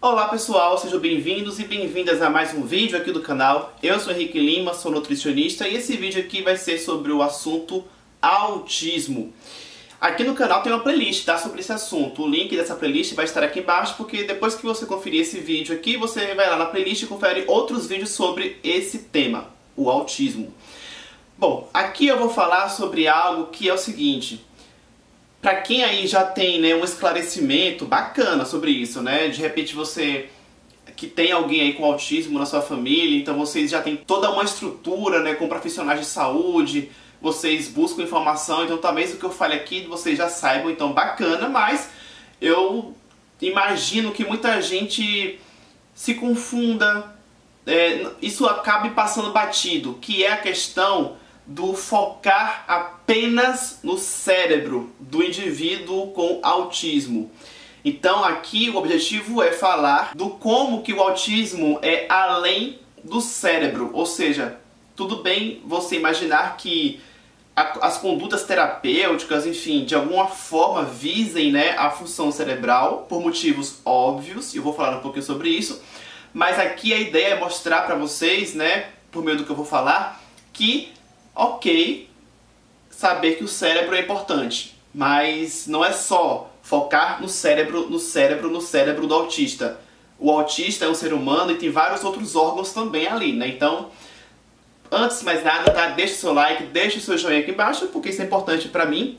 Olá pessoal, sejam bem-vindos e bem-vindas a mais um vídeo aqui do canal. Eu sou Henrique Lima, sou nutricionista e esse vídeo aqui vai ser sobre o assunto autismo. Aqui no canal tem uma playlist, tá, sobre esse assunto. O link dessa playlist vai estar aqui embaixo, porque depois que você conferir esse vídeo aqui, você vai lá na playlist e confere outros vídeos sobre esse tema, o autismo. Bom, aqui eu vou falar sobre algo que é o seguinte. Para quem aí já tem, né, um esclarecimento bacana sobre isso, né? De repente você que tem alguém aí com autismo na sua família, então vocês já têm toda uma estrutura, né, com profissionais de saúde, vocês buscam informação, então talvez o que eu fale aqui vocês já saibam, então bacana, mas eu imagino que muita gente se confunda, isso acabe passando batido, que é a questão do focar apenas no cérebro do indivíduo com autismo. Então aqui o objetivo é falar do como que o autismo é além do cérebro, ou seja, tudo bem você imaginar que as condutas terapêuticas, enfim, de alguma forma visem, né, a função cerebral por motivos óbvios, e eu vou falar um pouquinho sobre isso, mas aqui a ideia é mostrar para vocês, né, por meio do que eu vou falar, que ok, saber que o cérebro é importante, mas não é só focar no cérebro do autista. O autista é um ser humano e tem vários outros órgãos também ali, né? Então, antes de mais nada, tá? Deixa o seu like, deixa o seu joinha aqui embaixo, porque isso é importante pra mim.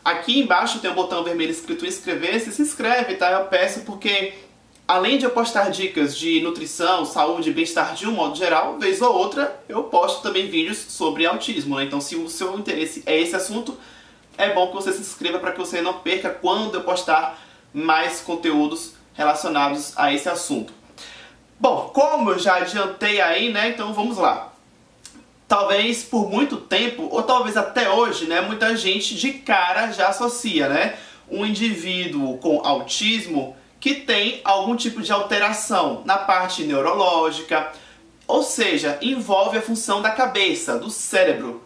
Aqui embaixo tem um botão vermelho escrito inscrever-se, se inscreve, tá? Eu peço porque, além de eu postar dicas de nutrição, saúde e bem-estar de um modo geral, vez ou outra, eu posto também vídeos sobre autismo, né? Então se o seu interesse é esse assunto, é bom que você se inscreva para que você não perca quando eu postar mais conteúdos relacionados a esse assunto. Bom, como eu já adiantei aí, né? Então vamos lá. Talvez por muito tempo, ou talvez até hoje, né? Muita gente de cara já associa, né? Um indivíduo com autismo que tem algum tipo de alteração na parte neurológica, ou seja, envolve a função da cabeça, do cérebro.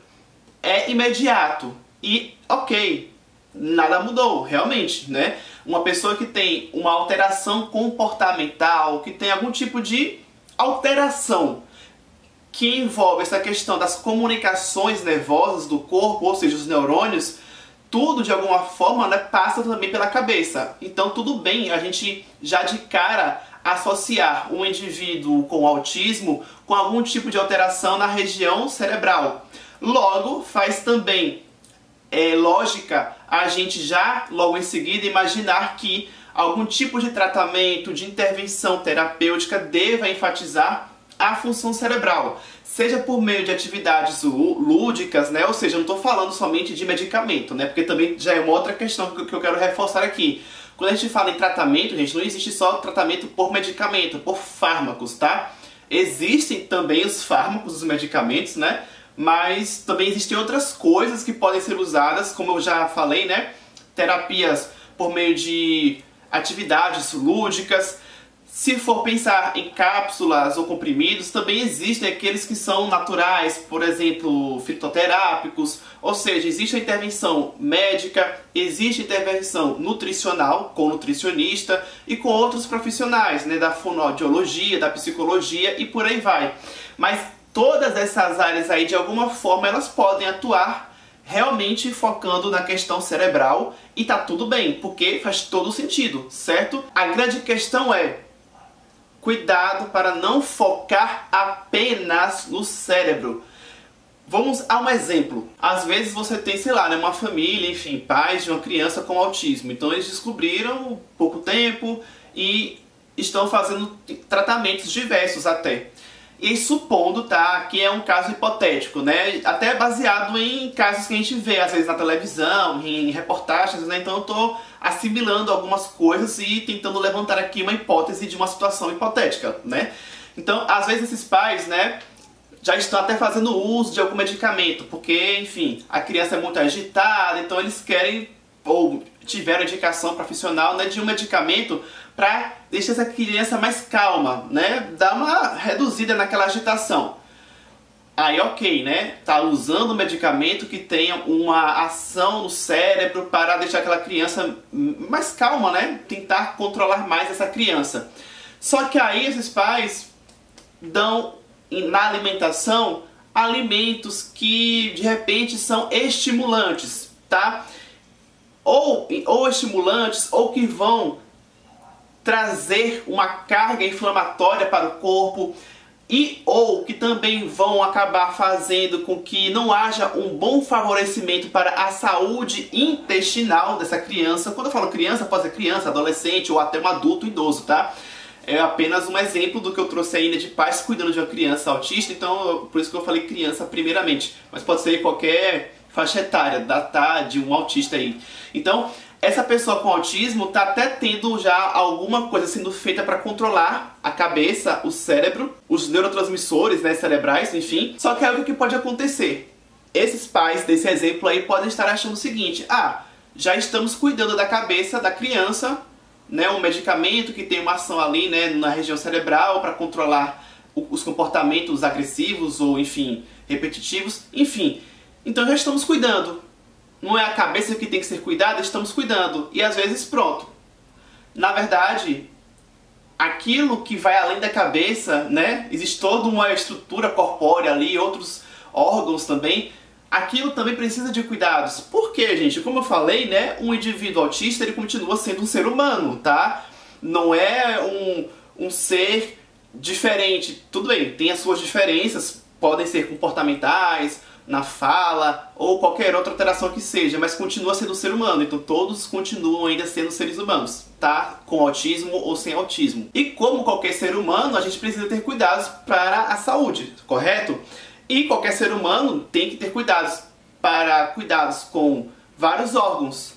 É imediato e ok, nada mudou, realmente, né? Uma pessoa que tem uma alteração comportamental, que tem algum tipo de alteração que envolve essa questão das comunicações nervosas do corpo, ou seja, os neurônios, tudo de alguma forma, né, passa também pela cabeça. Então tudo bem a gente já de cara associar um indivíduo com autismo com algum tipo de alteração na região cerebral. Logo, faz também lógica a gente já logo em seguida imaginar que algum tipo de tratamento, de intervenção terapêutica deva enfatizar a função cerebral, seja por meio de atividades lúdicas, né? Ou seja, eu não estou falando somente de medicamento, né? Porque também já é uma outra questão que eu quero reforçar aqui. Quando a gente fala em tratamento, gente, não existe só tratamento por medicamento, por fármacos, tá? Existem também os fármacos, os medicamentos, né? Mas também existem outras coisas que podem ser usadas, como eu já falei, né? Terapias por meio de atividades lúdicas. Se for pensar em cápsulas ou comprimidos, também existem aqueles que são naturais, por exemplo, fitoterápicos, ou seja, existe a intervenção médica, existe a intervenção nutricional, com nutricionista e com outros profissionais, né, da fonoaudiologia, da psicologia e por aí vai. Mas todas essas áreas aí, de alguma forma, elas podem atuar realmente focando na questão cerebral e tá tudo bem, porque faz todo sentido, certo? A grande questão é cuidado para não focar apenas no cérebro. Vamos a um exemplo. Às vezes você tem, sei lá, né, uma família, enfim, pais de uma criança com autismo. Então eles descobriram há pouco tempo e estão fazendo tratamentos diversos até. E supondo, tá, que é um caso hipotético, né, até baseado em casos que a gente vê, às vezes na televisão, em reportagens, né, então eu tô assimilando algumas coisas e tentando levantar aqui uma hipótese de uma situação hipotética, né. Então, às vezes esses pais, né, já estão até fazendo uso de algum medicamento, porque, enfim, a criança é muito agitada, então eles querem, ou tiveram indicação profissional, né, de um medicamento para deixar essa criança mais calma, né, dar uma reduzida naquela agitação. Aí ok, né, tá usando um medicamento que tenha uma ação no cérebro para deixar aquela criança mais calma, né, tentar controlar mais essa criança. Só que aí esses pais dão na alimentação alimentos que de repente são estimulantes, tá? Ou estimulantes, ou que vão trazer uma carga inflamatória para o corpo, ou que também vão acabar fazendo com que não haja um bom favorecimento para a saúde intestinal dessa criança. Quando eu falo criança, pode ser criança, adolescente ou até um adulto idoso, tá? É apenas um exemplo do que eu trouxe ainda de pais cuidando de uma criança autista, então por isso que eu falei criança primeiramente, mas pode ser qualquer faixa etária, de um autista aí. Então, essa pessoa com autismo está até tendo já alguma coisa sendo feita para controlar a cabeça, o cérebro, os neurotransmissores, né, cerebrais, enfim. Só que é algo que pode acontecer. Esses pais desse exemplo aí podem estar achando o seguinte: já estamos cuidando da cabeça da criança, né, um medicamento que tem uma ação ali, né, na região cerebral para controlar os comportamentos agressivos ou, enfim, repetitivos, enfim. Então já estamos cuidando. Não é a cabeça que tem que ser cuidada, estamos cuidando. E às vezes pronto. Na verdade, aquilo que vai além da cabeça, né? Existe toda uma estrutura corpórea ali, outros órgãos também. Aquilo também precisa de cuidados. Por quê, gente? Como eu falei, né? Um indivíduo autista, ele continua sendo um ser humano, tá? Não é um ser diferente. Tudo bem, tem as suas diferenças, podem ser comportamentais, na fala ou qualquer outra alteração que seja, mas continua sendo um ser humano, então todos continuam ainda sendo seres humanos, tá? Com autismo ou sem autismo. E como qualquer ser humano, a gente precisa ter cuidados para a saúde, correto? E qualquer ser humano tem que ter cuidados com vários órgãos.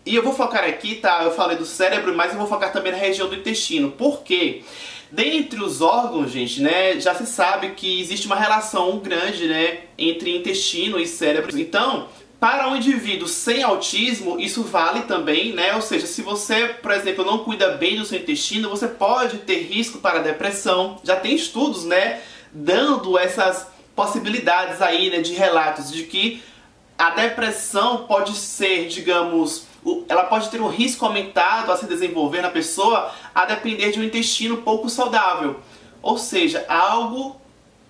E eu vou focar aqui, tá? Eu falei do cérebro, mas eu vou focar também na região do intestino. Por quê? Dentre os órgãos, gente, né, já se sabe que existe uma relação grande, né, entre intestino e cérebro. Então, para um indivíduo sem autismo, isso vale também, né? Ou seja, se você, por exemplo, não cuida bem do seu intestino, você pode ter risco para depressão. Já tem estudos, né, dando essas possibilidades aí, né, de relatos de que a depressão pode ser, digamos, ela pode ter um risco aumentado a se desenvolver na pessoa a depender de um intestino pouco saudável. Ou seja, algo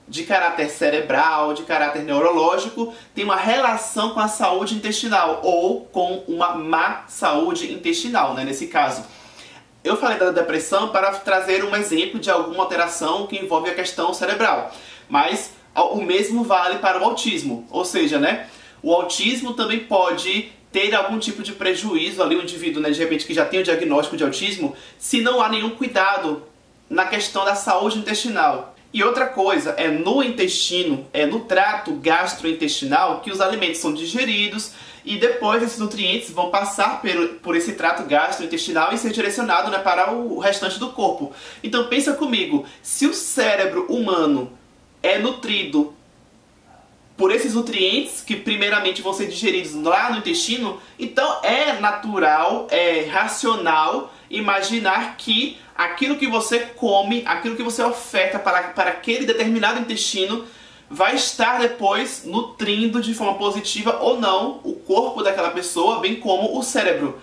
de caráter cerebral, de caráter neurológico, tem uma relação com a saúde intestinal ou com uma má saúde intestinal, né, nesse caso. Eu falei da depressão para trazer um exemplo de alguma alteração que envolve a questão cerebral, mas o mesmo vale para o autismo. Ou seja, né, o autismo também pode ter algum tipo de prejuízo ali, o indivíduo, né, de repente, que já tem o diagnóstico de autismo, se não há nenhum cuidado na questão da saúde intestinal. E outra coisa, é no intestino, é no trato gastrointestinal que os alimentos são digeridos e depois esses nutrientes vão passar por esse trato gastrointestinal e ser direcionado, né, para o restante do corpo. Então pensa comigo, se o cérebro humano é nutrido por esses nutrientes que primeiramente vão ser digeridos lá no intestino, então é natural, é racional imaginar que aquilo que você come, aquilo que você oferta para aquele determinado intestino vai estar depois nutrindo de forma positiva ou não o corpo daquela pessoa, bem como o cérebro.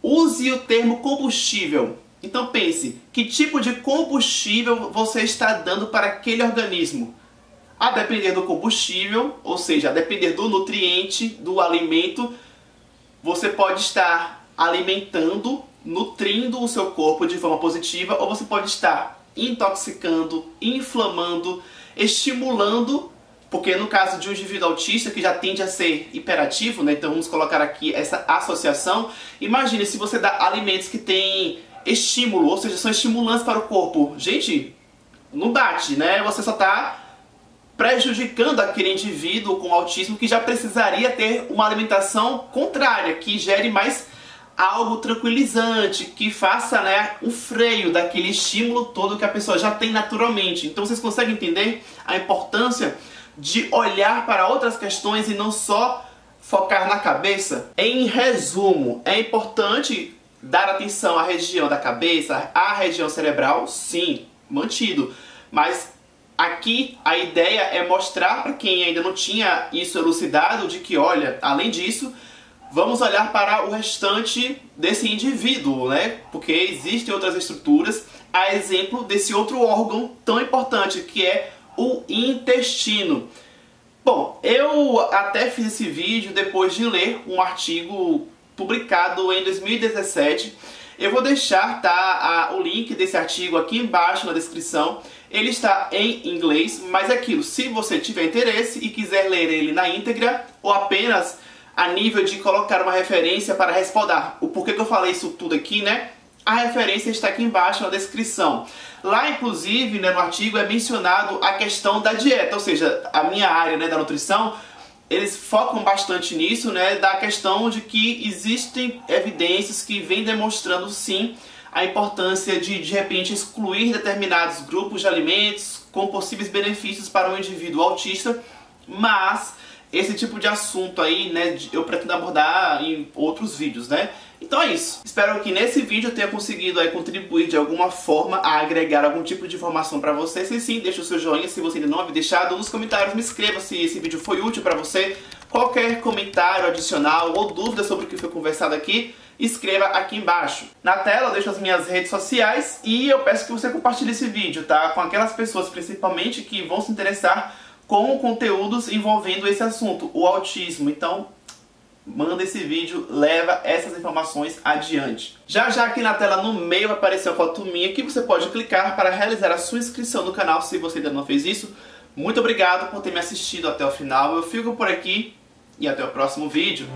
Use o termo combustível. Então pense, que tipo de combustível você está dando para aquele organismo? A depender do combustível, ou seja, a depender do nutriente, do alimento, você pode estar alimentando, nutrindo o seu corpo de forma positiva, ou você pode estar intoxicando, inflamando, estimulando, porque no caso de um indivíduo autista que já tende a ser hiperativo, né, então vamos colocar aqui essa associação. Imagine se você dá alimentos que têm estímulo, ou seja, são estimulantes para o corpo. Gente, não bate, né? Você só está prejudicando aquele indivíduo com autismo que já precisaria ter uma alimentação contrária, que gere mais algo tranquilizante, que faça, né, um freio daquele estímulo todo que a pessoa já tem naturalmente. Então vocês conseguem entender a importância de olhar para outras questões e não só focar na cabeça? Em resumo, é importante dar atenção à região da cabeça, à região cerebral, sim, mantido, mas aqui a ideia é mostrar para quem ainda não tinha isso elucidado de que, olha, além disso, vamos olhar para o restante desse indivíduo, né? Porque existem outras estruturas a exemplo desse outro órgão tão importante que é o intestino. Bom, eu até fiz esse vídeo depois de ler um artigo publicado em 2017. Eu vou deixar, o link desse artigo aqui embaixo na descrição. Ele está em inglês, mas é aquilo, se você tiver interesse e quiser ler ele na íntegra ou apenas a nível de colocar uma referência para respaldar o porquê que eu falei isso tudo aqui, né? A referência está aqui embaixo na descrição. Lá, inclusive, né, no artigo é mencionado a questão da dieta, ou seja, a minha área, né, da nutrição, eles focam bastante nisso, né, da questão de que existem evidências que vêm demonstrando, sim, a importância de repente, excluir determinados grupos de alimentos com possíveis benefícios para o indivíduo autista, mas esse tipo de assunto aí, né, eu pretendo abordar em outros vídeos, né? Então é isso. Espero que nesse vídeo eu tenha conseguido aí contribuir de alguma forma a agregar algum tipo de informação para você. Se sim, deixa o seu joinha. Se você ainda não havia deixado, nos comentários me escreva se esse vídeo foi útil para você. Qualquer comentário adicional ou dúvida sobre o que foi conversado aqui, escreva aqui embaixo. Na tela eu deixo as minhas redes sociais e eu peço que você compartilhe esse vídeo, tá? Com aquelas pessoas principalmente que vão se interessar com conteúdos envolvendo esse assunto, o autismo. Então, manda esse vídeo, leva essas informações adiante. Já aqui na tela no meio vai aparecer uma foto minha que você pode clicar para realizar a sua inscrição no canal se você ainda não fez isso. Muito obrigado por ter me assistido até o final. Eu fico por aqui e até o próximo vídeo.